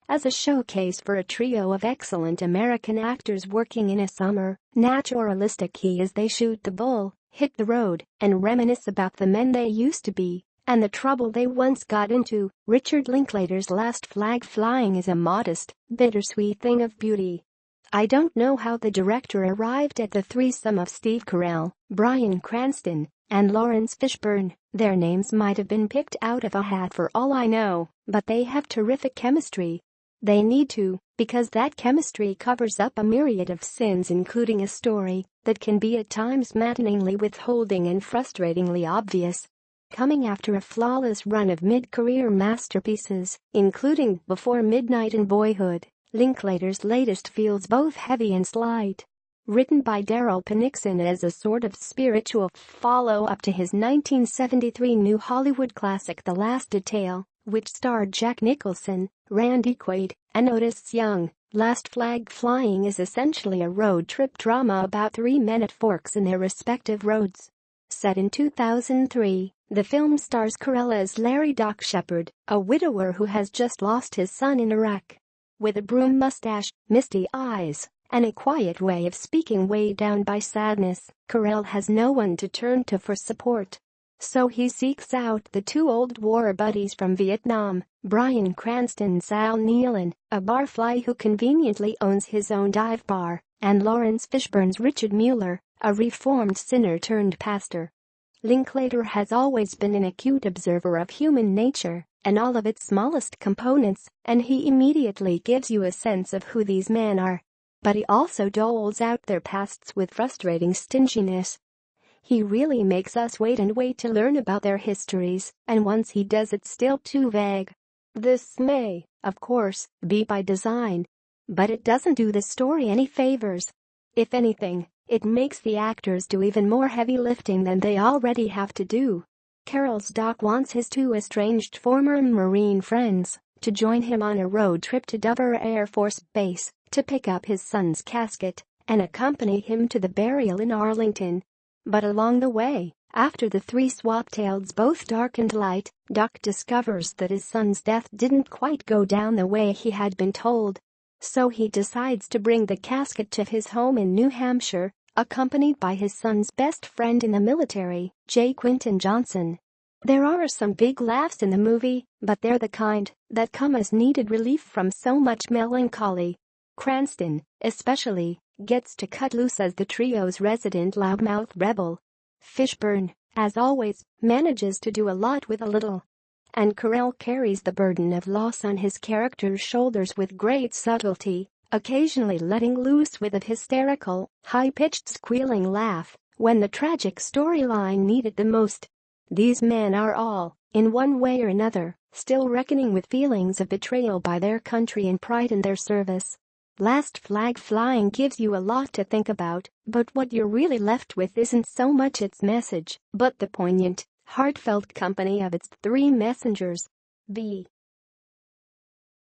as a showcase for a trio of excellent American actors working in a somber, naturalistic key as they shoot the bull, hit the road, and reminisce about the men they used to be and the trouble they once got into. Richard Linklater's Last Flag Flying is a modest, bittersweet thing of beauty. I don't know how the director arrived at the threesome of Steve Carell, Bryan Cranston, and Laurence Fishburne. Their names might have been picked out of a hat for all I know, but they have terrific chemistry. They need to, because that chemistry covers up a myriad of sins, including a story that can be at times maddeningly withholding and frustratingly obvious. Coming after a flawless run of mid-career masterpieces, including Before Midnight and Boyhood, Linklater's latest feels both heavy and slight. Written by Darryl Ponicsan as a sort of spiritual follow-up to his 1973 new Hollywood classic The Last Detail, which starred Jack Nicholson, Randy Quaid, and Otis Young, Last Flag Flying is essentially a road trip drama about three men at forks in their respective roads. Set in 2003, the film stars Carell as Larry Doc Shepard, a widower who has just lost his son in Iraq. With a broom mustache, misty eyes, and a quiet way of speaking weighed down by sadness, Carell has no one to turn to for support. So he seeks out the two old war buddies from Vietnam, Bryan Cranston's Nealon, a barfly who conveniently owns his own dive bar, and Laurence Fishburne's Richard Mueller, a reformed sinner turned pastor. Linklater has always been an acute observer of human nature and all of its smallest components, and he immediately gives you a sense of who these men are. But he also doles out their pasts with frustrating stinginess. He really makes us wait and wait to learn about their histories, and once he does, it's still too vague. This may, of course, be by design, but it doesn't do the story any favors. If anything, it makes the actors do even more heavy lifting than they already have to do. Carell's Doc wants his two estranged former Marine friends to join him on a road trip to Dover Air Force Base to pick up his son's casket and accompany him to the burial in Arlington. But along the way, after the three swap tales both dark and light, Doc discovers that his son's death didn't quite go down the way he had been told. So he decides to bring the casket to his home in New Hampshire, accompanied by his son's best friend in the military, J. Quinton Johnson. There are some big laughs in the movie, but they're the kind that come as needed relief from so much melancholy. Cranston, especially, gets to cut loose as the trio's resident loudmouth rebel. Fishburne, as always, manages to do a lot with a little. And Carell carries the burden of loss on his character's shoulders with great subtlety, occasionally letting loose with a hysterical, high-pitched squealing laugh when the tragic storyline needed the most. These men are all, in one way or another, still reckoning with feelings of betrayal by their country and pride in their service. Last Flag Flying gives you a lot to think about, but what you're really left with isn't so much its message, but the poignant, heartfelt company of its three messengers. B.